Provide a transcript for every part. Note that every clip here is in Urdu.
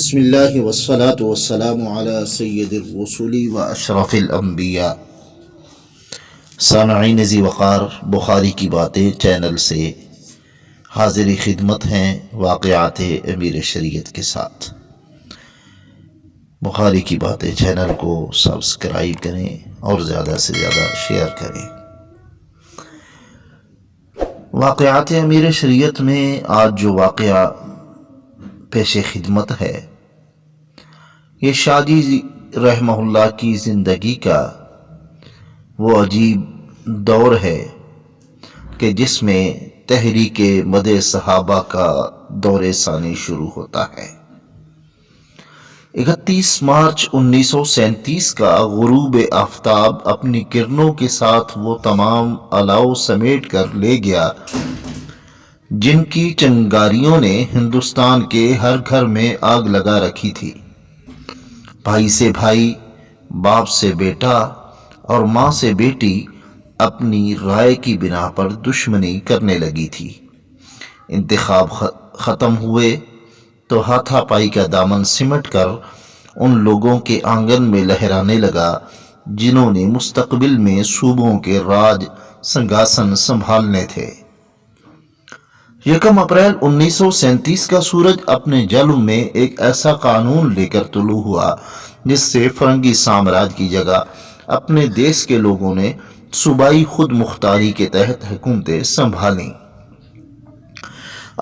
بسم اللہ والصلاة والسلام علی سید الرسول و اشرف الانبیاء۔ سامعین ذی وقار، بخاری کی باتیں چینل سے حاضر خدمت ہیں واقعات امیر شریعت کے ساتھ۔ بخاری کی باتیں چینل کو سبسکرائب کریں اور زیادہ سے زیادہ شیئر کریں۔ واقعات امیر شریعت میں آج جو واقعہ پیش خدمت ہے، یہ شاہ جی رحمہ اللہ کی زندگی کا وہ عجیب دور ہے کہ جس میں تحریک مدح صحابہ کا دور ثانی شروع ہوتا ہے۔ 31 مارچ 1937 کا غروب آفتاب اپنی کرنوں کے ساتھ وہ تمام الاؤ سمیٹ کر لے گیا جن کی چنگاریوں نے ہندوستان کے ہر گھر میں آگ لگا رکھی تھی۔ بھائی سے بھائی، باپ سے بیٹا اور ماں سے بیٹی اپنی رائے کی بنا پر دشمنی کرنے لگی تھی۔ انتخاب ختم ہوئے تو ہاتھا پائی کا دامن سمٹ کر ان لوگوں کے آنگن میں لہرانے لگا جنہوں نے مستقبل میں صوبوں کے راج سنگھاسن سنبھالنے تھے۔ 1 اپریل 1937 کا سورج اپنے جلو میں ایک ایسا قانون لے کر طلوع ہوا جس سے فرنگی سامراج کی جگہ اپنے دیش کے لوگوں نے صوبائی خود مختاری کے تحت حکومتیں سنبھالیں۔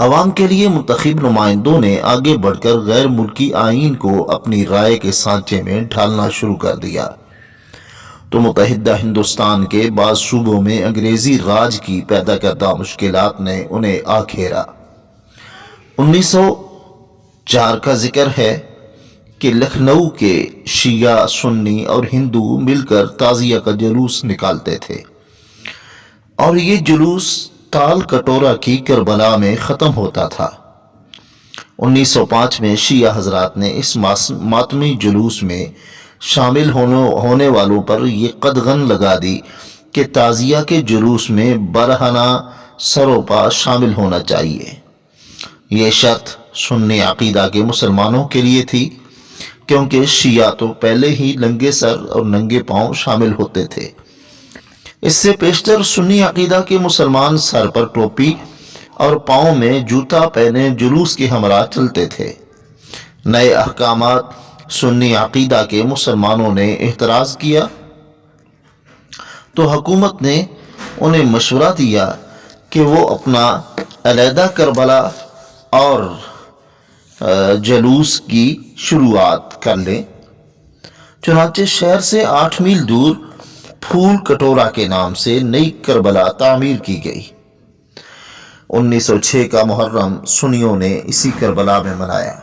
عوام کے لیے منتخب نمائندوں نے آگے بڑھ کر غیر ملکی آئین کو اپنی رائے کے سانچے میں ڈھالنا شروع کر دیا تو متحدہ ہندوستان کے بعض صوبوں میں انگریزی راج کی پیدا کردہ مشکلات نے انہیں آ گھیرا۔ 1904 کا ذکر ہے کہ لکھنؤ کے شیعہ، سنی اور ہندو مل کر تعزیہ کا جلوس نکالتے تھے اور یہ جلوس تال کٹورا کی کربلا میں ختم ہوتا تھا۔ 1905 میں شیعہ حضرات نے اس ماتمی جلوس میں شامل ہونے والوں پر یہ قدغن لگا دی کہ تعزیہ کے جلوس میں برہنہ سروپا شامل ہونا چاہیے۔ یہ شرط سنی عقیدہ کے مسلمانوں کے لیے تھی کیونکہ شیعہ تو پہلے ہی ننگے سر اور ننگے پاؤں شامل ہوتے تھے۔ اس سے پیشتر سنی عقیدہ کے مسلمان سر پر ٹوپی اور پاؤں میں جوتا پہنے جلوس کے ہمراہ چلتے تھے۔ نئے احکامات سنی عقیدہ کے مسلمانوں نے اعتراض کیا تو حکومت نے انہیں مشورہ دیا کہ وہ اپنا علیحدہ کربلا اور جلوس کی شروعات کر لیں۔ چنانچہ شہر سے 8 میل دور پھول کٹورا کے نام سے نئی کربلا تعمیر کی گئی۔ 1906 کا محرم سنیوں نے اسی کربلا میں منایا۔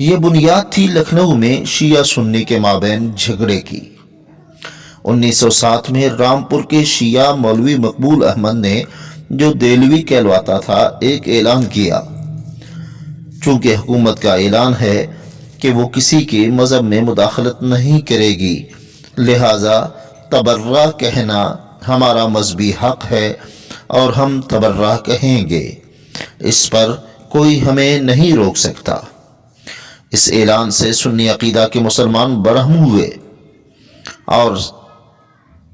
یہ بنیاد تھی لکھنؤ میں شیعہ سنی کے مابین جھگڑے کی۔ 1907 میں رامپور کے شیعہ مولوی مقبول احمد نے، جو دیلوی کہلواتا تھا، ایک اعلان کیا۔ چونکہ حکومت کا اعلان ہے کہ وہ کسی کے مذہب میں مداخلت نہیں کرے گی، لہذا تبرہ کہنا ہمارا مذہبی حق ہے اور ہم تبرہ کہیں گے، اس پر کوئی ہمیں نہیں روک سکتا۔ اس اعلان سے سنی عقیدہ کے مسلمان برہم ہوئے اور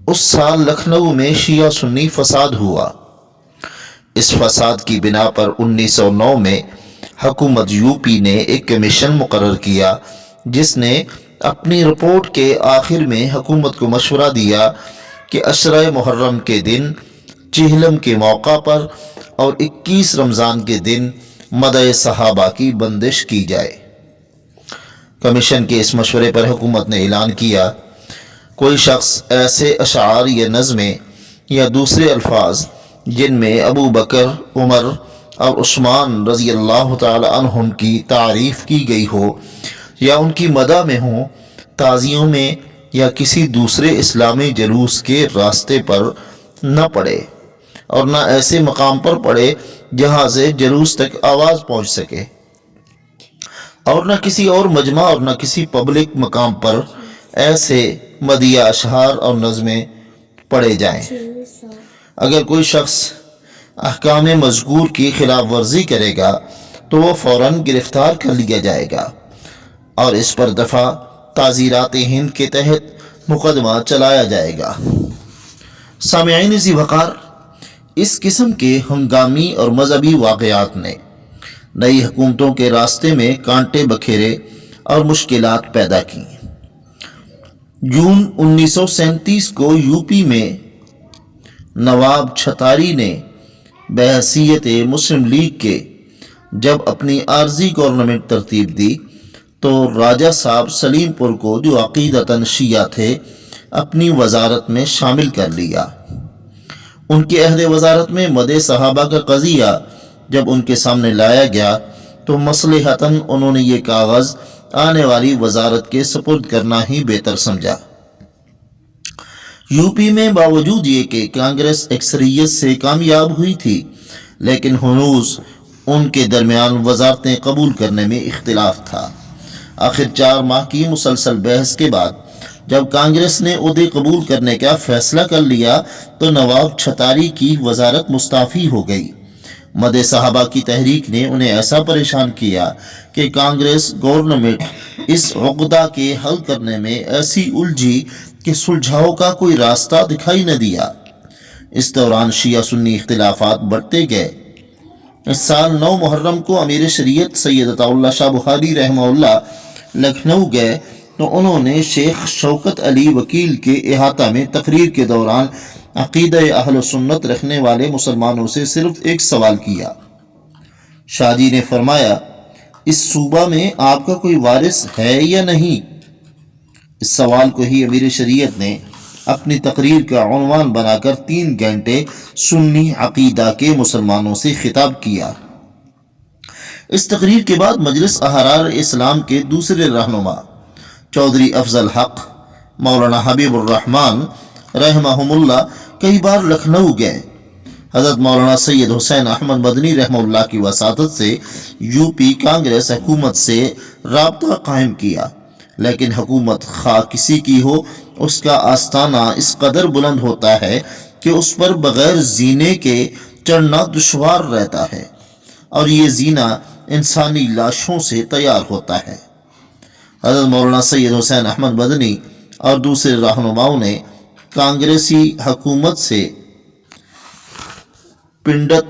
اس سال لکھنؤ میں شیعہ سنی فساد ہوا۔ اس فساد کی بنا پر 1909 میں حکومت یوپی نے ایک کمیشن مقرر کیا جس نے اپنی رپورٹ کے آخر میں حکومت کو مشورہ دیا کہ عشرہ محرم کے دن، چہلم کے موقع پر اور 21 رمضان کے دن مدح صحابہ کی بندش کی جائے۔ کمیشن کے اس مشورے پر حکومت نے اعلان کیا، کوئی شخص ایسے اشعار یا نظمیں یا دوسرے الفاظ جن میں ابو بکر، عمر اور عثمان رضی اللہ تعالی عنہم کی تعریف کی گئی ہو یا ان کی مدح میں ہوں، تعزیوں میں یا کسی دوسرے اسلامی جلوس کے راستے پر نہ پڑے اور نہ ایسے مقام پر پڑے جہاں سے جلوس تک آواز پہنچ سکے، اور نہ کسی اور مجمع اور نہ کسی پبلک مقام پر ایسے مدیح اشعار اور نظمیں پڑھے جائیں۔ اگر کوئی شخص احکام مذکور کی خلاف ورزی کرے گا تو وہ فوراً گرفتار کر لیا جائے گا اور اس پر دفعہ تعزیرات ہند کے تحت مقدمہ چلایا جائے گا۔ سامعین ذی وقار، اس قسم کے ہنگامی اور مذہبی واقعات نے نئی حکومتوں کے راستے میں کانٹے بکھیرے اور مشکلات پیدا کی۔ جون 1937 کو یو پی میں نواب چھتاری نے بحیثیت مسلم لیگ کے جب اپنی عارضی گورنمنٹ ترتیب دی تو راجہ صاحب سلیم پور کو، جو عقیدتاً شیعہ تھے، اپنی وزارت میں شامل کر لیا۔ ان کے عہد وزارت میں مدح صحابہ کا قضیہ جب ان کے سامنے لایا گیا تو مصلحتاً انہوں نے یہ کاغذ آنے والی وزارت کے سپرد کرنا ہی بہتر سمجھا۔ یو پی میں باوجود یہ کہ کانگریس اکثریت سے کامیاب ہوئی تھی، لیکن ہنوز ان کے درمیان وزارتیں قبول کرنے میں اختلاف تھا۔ آخر 4 ماہ کی مسلسل بحث کے بعد جب کانگریس نے عہدے قبول کرنے کا فیصلہ کر لیا تو نواب چھتاری کی وزارت مستعفی ہو گئی۔ مدح صحابہ کی تحریک نے انہیں ایسا پریشان کیا کہ کانگریس گورنمنٹ اس عقدہ کے حل کرنے میں ایسی الجھی کہ سلجھاؤ کا کوئی راستہ دکھائی نہ دیا۔ اس دوران شیعہ سنی اختلافات بڑھتے گئے۔ اس سال 9 محرم کو امیر شریعت سید عطا اللہ شاہ بخاری رحمہ اللہ لکھنؤ گئے تو انہوں نے شیخ شوکت علی وکیل کے احاطہ میں تقریر کے دوران عقیدہ اہل سنت رکھنے والے مسلمانوں سے صرف ایک سوال کیا۔ شاہ جی نے فرمایا، اس صوبہ میں آپ کا کوئی وارث ہے یا نہیں؟ اس سوال کو ہی امیر شریعت نے اپنی تقریر کا عنوان بنا کر 3 گھنٹے سنی عقیدہ کے مسلمانوں سے خطاب کیا۔ اس تقریر کے بعد مجلس احرار اسلام کے دوسرے رہنما چودھری افضل حق مولانا حبیب الرحمن رحمہم اللہ کئی بار لکھنؤ گئے۔ حضرت مولانا سید حسین احمد مدنی رحمہ اللہ کی وساطت سے یو پی کانگریس حکومت سے رابطہ قائم کیا، لیکن حکومت خواہ کسی کی ہو، اس کا آستانہ اس قدر بلند ہوتا ہے کہ اس پر بغیر زینے کے چڑھنا دشوار رہتا ہے، اور یہ زینہ انسانی لاشوں سے تیار ہوتا ہے۔ حضرت مولانا سید حسین احمد مدنی اور دوسرے رہنماؤں نے کانگریسی حکومت سے پنڈت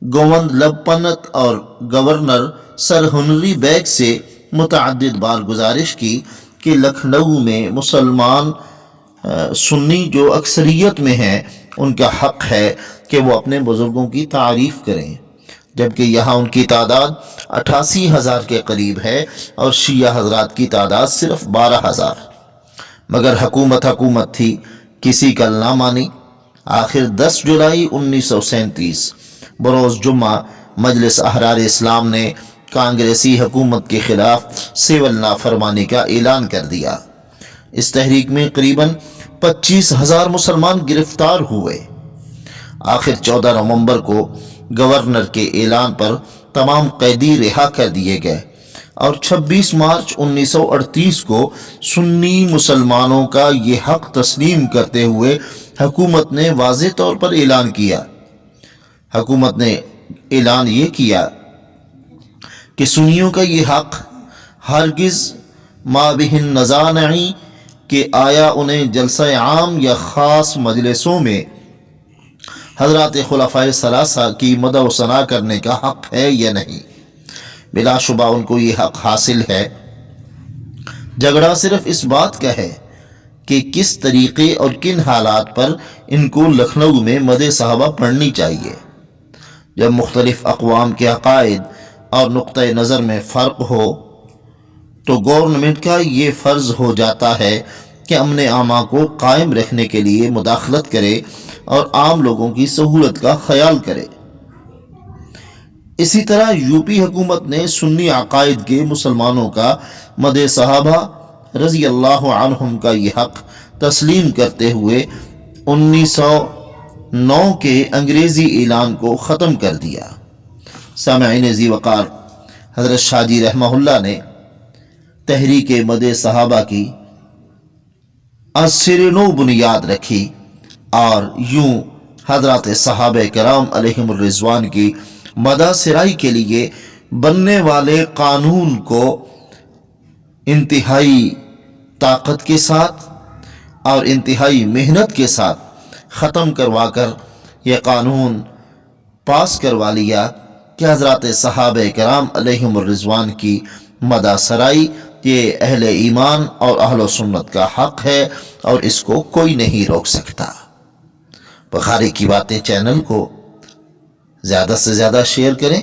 گووند لبپنت اور گورنر سر ہنری بیگ سے متعدد بار گزارش کی کہ لکھنؤ میں مسلمان سنی جو اکثریت میں ہیں ان کا حق ہے کہ وہ اپنے بزرگوں کی تعریف کریں، جبکہ یہاں ان کی تعداد 88,000 کے قریب ہے اور شیعہ حضرات کی تعداد صرف 12,000۔ مگر حکومت تھی، کسی کا نہ مانی۔ آخر 10 جولائی 1937 بروز جمعہ مجلس احرار اسلام نے کانگریسی حکومت کے خلاف سول نافرمانی کا اعلان کر دیا۔ اس تحریک میں قریباً 25,000 مسلمان گرفتار ہوئے۔ آخر 14 نومبر کو گورنر کے اعلان پر تمام قیدی رہا کر دیے گئے اور 26 مارچ 1938 کو سنی مسلمانوں کا یہ حق تسلیم کرتے ہوئے حکومت نے واضح طور پر اعلان کیا۔ حکومت نے اعلان یہ کیا کہ سنیوں کا یہ حق ہرگز ما بہن نزانعی کہ آیا انہیں جلسہ عام یا خاص مجلسوں میں حضرات خلفائے ثلاثہ کی مدح و ثنا کرنے کا حق ہے یا نہیں۔ بلا شبہ ان کو یہ حق حاصل ہے۔ جھگڑا صرف اس بات کا ہے کہ کس طریقے اور کن حالات پر ان کو لکھنؤ میں مدح صحابہ پڑھنی چاہیے۔ جب مختلف اقوام کے عقائد اور نقطۂ نظر میں فرق ہو تو گورنمنٹ کا یہ فرض ہو جاتا ہے کہ امن عامہ کو قائم رکھنے کے لیے مداخلت کرے اور عام لوگوں کی سہولت کا خیال کرے۔ اسی طرح یو پی حکومت نے سنی عقائد کے مسلمانوں کا مدح صحابہ رضی اللہ عنہم کا یہ حق تسلیم کرتے ہوئے 1909 کے انگریزی اعلان کو ختم کر دیا۔ سامعین ذی وقار، حضرت شاہ جی رحمہ اللہ نے تحریک مدح صحابہ کی از نو بنیاد رکھی اور یوں حضرات صحابہ کرام علیہم الرضوان کی مدح سرائی کے لیے بننے والے قانون کو انتہائی طاقت کے ساتھ اور انتہائی محنت کے ساتھ ختم کروا کر یہ قانون پاس کروا لیا کہ حضرات صحابہ کرام علیہم الرضوان کی مدح سرائی یہ اہل ایمان اور اہل سنت کا حق ہے اور اس کو کوئی نہیں روک سکتا۔ بخاری کی باتیں چینل کو زیادہ سے زیادہ شیئر کریں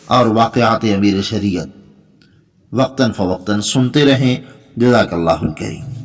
اور واقعات امیر شریعت وقتاً فوقتاً سنتے رہیں۔ جزاک اللہ الکریم۔